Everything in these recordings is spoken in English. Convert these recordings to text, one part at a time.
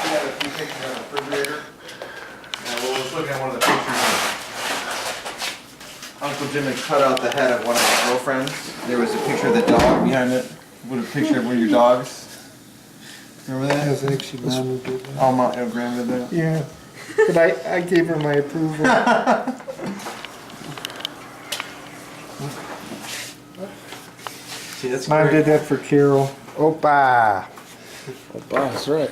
have a few pictures on the refrigerator. We'll just look at one of the pictures. Uncle Jim had cut out the head of one of his girlfriends. There was a picture of the dog behind it. With a picture of one of your dogs. Remember that? I think she Mom did that. Oh, Mom, Grandma did that? Yeah, but I gave her my approval. See, that's Mom great. did that for Carol. Opa! Opa, that's right.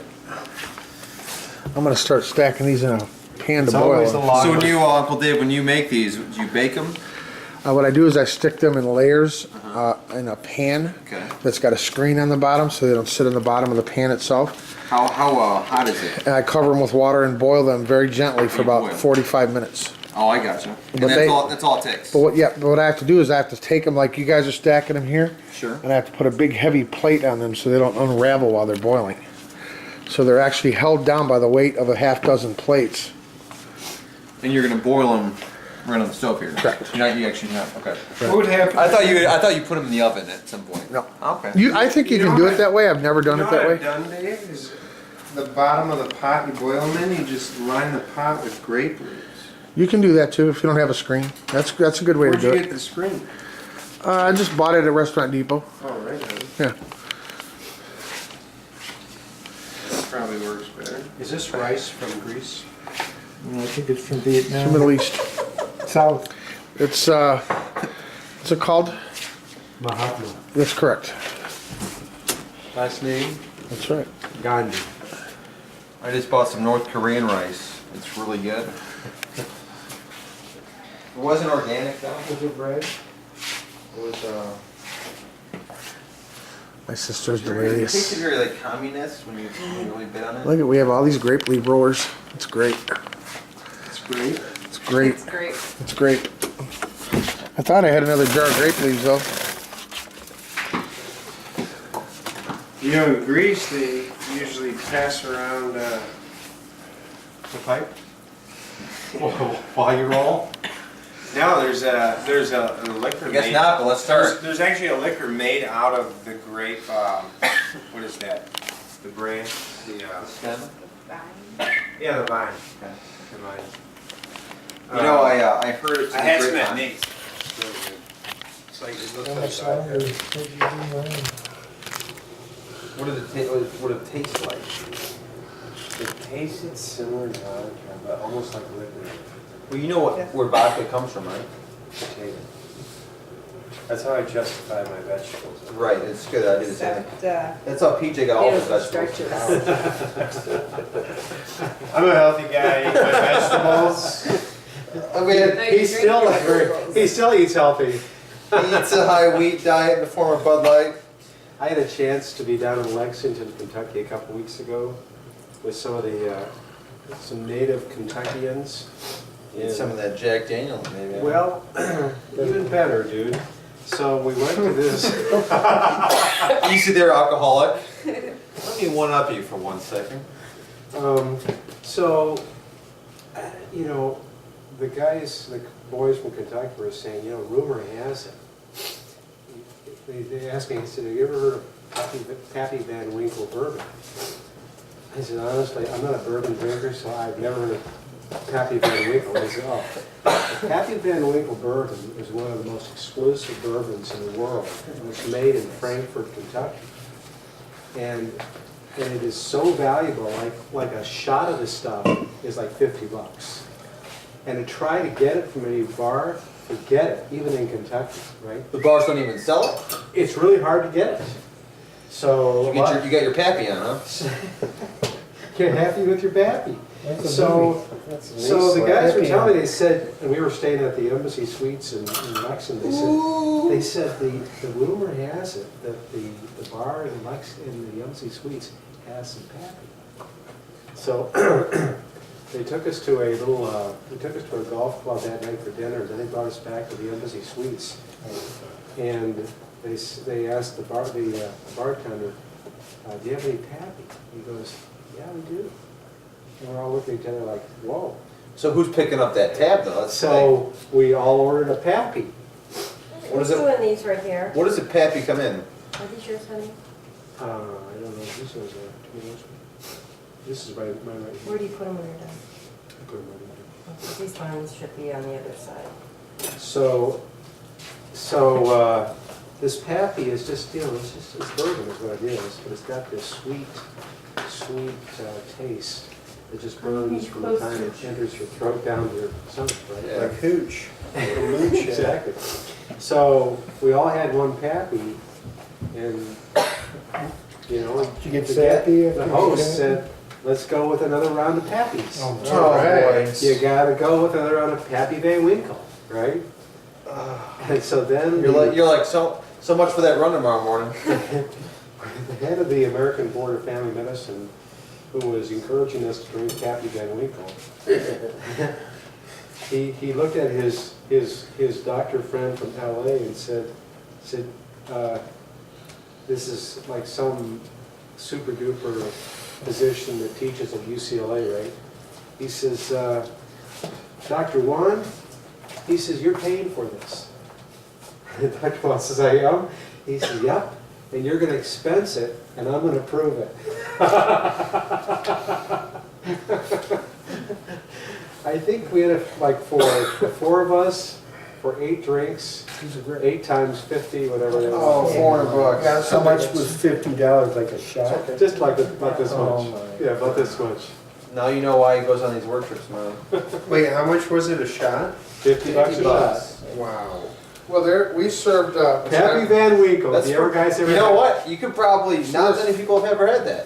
I'm gonna start stacking these in a pan to boil. So when you, Uncle Dave, when you make these, do you bake them? What I do is I stick them in layers in a pan that's got a screen on the bottom so they don't sit in the bottom of the pan itself. How hot is it? And I cover them with water and boil them very gently for about 45 minutes. Oh, I gotcha. And But that's all it takes. But what I have to do is I have to take them like you guys are stacking them here. Sure. And I have to put a big heavy plate on them so they don't unravel while they're boiling. So they're actually held down by the weight of a half dozen plates. And you're gonna boil them right on the stove here. Correct. You actually not. Okay. What would happen? I thought you put them in the oven at some point. No. Okay. I think you can do it that way. I've never done it that way. What I've done, Dave, is the bottom of the pot you boil them in, you just line the pot with grape leaves. You can do that too if you don't have a screen. That's a good way Where'd to you do get it. the screen? I just bought it at Restaurant Depot. Oh, right. Yeah. That probably works better. Is this rice from Greece? I think it's from Vietnam. It's from Middle East. South. It's what's it called? Mahatma. That's correct. Last name? That's right. Gandhi. I just bought some North Korean rice. It's really good. It wasn't organic though. Was it bread? It was My sister's It tasted delirious. very like communist when you really bit on it. Look at, we have all these grape leaf rollers. It's great. It's great. It's great. It's great. It's great. I thought I had another jar of grape leaves though. You know, in Greece, they usually pass around The pipe? While you roll? now there's a liquor I guess made. not, but let's start. There's actually a liquor made out of the grape. What is that? The brand. Stem. Yeah, the vine. Okay. The vine. You know, I heard it's. I had some at grapevine. Nate's. It's really good. It's like it looks How like much longer vodka. did you do mine? What does it taste like? It tasted similar to vodka, but almost like liquid. Well, you know where vodka comes from, right? Potato. That's how I justify my vegetables. Right, it's good. I do the same thing. Except, That's how PJ got all his potatoes and vegetables. starches. I'm a healthy guy. I eat my vegetables. I mean, He still eats healthy. he eats a high wheat diet in the form of Bud Light. I had a chance to be down in Lexington, Kentucky a couple weeks ago with some of the, some native Kentuckians. Eat some of that Jack Daniels, maybe. Well, even better, dude. So we went to this. You see, they're alcoholic. Let me one up you for 1 second. So, you know, the boys from Kentucky were saying, you know, rumor has it. They asked me, he said, have you ever heard of Pappy Van Winkle bourbon? I said, honestly, I'm not a bourbon drinker, so I've never heard of Pappy Van Winkle. They said, oh, Pappy Van Winkle bourbon is one of the most exclusive bourbons in the world. It was made in Frankfort, Kentucky. And it is so valuable, like a shot of this stuff is like $50. And to try to get it from any bar, forget it, even in Kentucky, right? The bars don't even sell it. It's really hard to get it. So, You got your pappy on, huh? get happy with your pappy. That's a So, That's a so the nice guys were happy telling me, hour. they said, and we were staying at the Embassy Suites in Lexington, they said the rumor has it that the bar in the Embassy Suites has some pappy. So they took us to a golf club that night for dinner, and then they brought us back to the Embassy Suites. And they asked the bartender, do you have any pappy? He goes, yeah, we do. And we're all looking at each other like, whoa. So who's picking up that tab though? That's So we all ordered a pappy. What is There's it? two of these right here. What does a pappy come in? Are these yours, honey? I don't know, whose was that? This is my right here. Where do you put them when you're done? I put 'em right in there. These ones should be on the other side. So, this Pappy is just, you know, it's bourbon is what it is, but it's got this sweet taste that just burns from the time it enters your throat down to your stomach, right? Yeah. Like hooch. Hooch, Exactly. So, we all had one Pappy, and, you know, Did you get the sappy? the host said, let's go with another round of Pappies. Oh, boy. You gotta go with another round of Pappy Van Winkle, right? And so then You're like so much for that run tomorrow morning. the head of the American Board of Family Medicine, who was encouraging us to drink Pappy Van Winkle, he looked at his doctor friend from LA and said, this is like some super duper physician that teaches at UCLA, right? He says, Dr. Juan, he says, you're paying for this. Dr. Juan says, I am? He says, yep, and you're gonna expense it, and I'm gonna prove it. I think we had, like, for the four of us, for 8 drinks, 8 times 50, whatever it Oh, was. $400. Yeah, so much was $50 like a shot? Just like about this Oh, much. my. Yeah, about this much. Now you know why he goes on these work trips, man. Wait, how much was it a shot? 50 bucks a shot. Wow. Well, there, we served, Pappy Van Winkle, That's the ever guys ever You know had. what? You could probably, not many people have ever had that.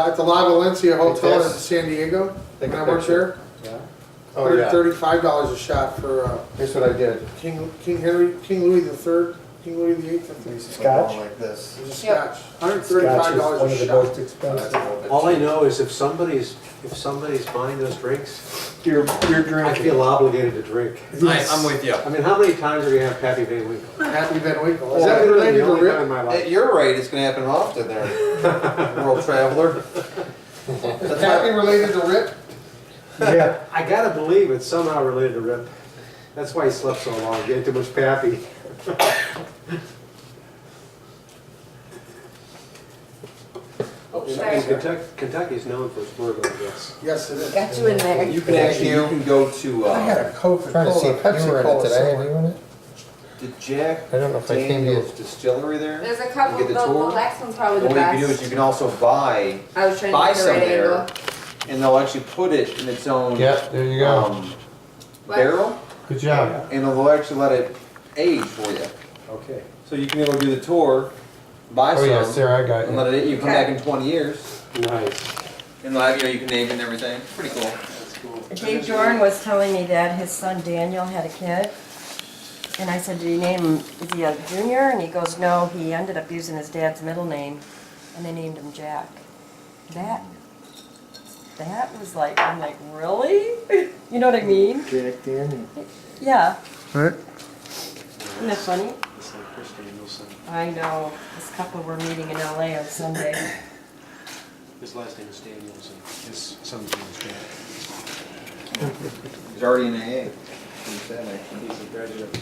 at the La Valencia Hotel in Yes. San Diego, Take when a I worked picture. there. Yeah. Oh, yeah. $35 a shot for Here's what I did. King Louis III, King Louis VIII, I think. Scotch? Like this. It was a Yep. scotch. Scotch is $135 one a of the shot. most expensive. All I know is if somebody's buying those drinks, You're I drinking. feel obligated to drink. I'm with you. I mean, how many times are you gonna have Pappy Van Winkle? Happy Van Winkle. Is Is that literally related the to only time Rip? in my At life? your rate, it's going to happen often there, world traveler. Is Happy related to Rip? Yeah. I gotta believe it's somehow related to Rip. That's why he slept so long, he ate too much Pappy. Oh, And sorry. Kentucky's known for its bourbon, I guess. Yes, it is. Got you in there. You can actually, you can go to I had a Coca-Cola, Trying to see if you were in it Pepsi-Cola today. Are somewhere. you in it? the Jack I don't know if I came to Daniel's distillery there. There's a couple, You the get the tour. black one's probably And the what you can do is best. you can also buy I was trying to buy get the some right there, angle. and they'll actually put it in its own Yeah, there you go. What? barrel, Good job. and they'll actually let it age for you. Okay. So you can go do the tour, buy Oh, some, yes, there, I got and you. let it. You come Okay. back in 20 years, Nice. and they'll have, you know, you can name it and everything. Pretty cool. That's cool. Dave Jordan was telling me that his son Daniel had a kid. And I said, did you name him, is he a junior? And he goes, no, he ended up using his dad's middle name. And they named him Jack. That was like, I'm like, really? You know what I mean? Jack Daniel. Yeah. Right. Isn't that funny? It's like Chris Danielson. I know. This couple were meeting in LA on Sunday. His last name is Danielson. His son's name is Jack. He's already in AA. Pretty sad, actually. He's a graduate of the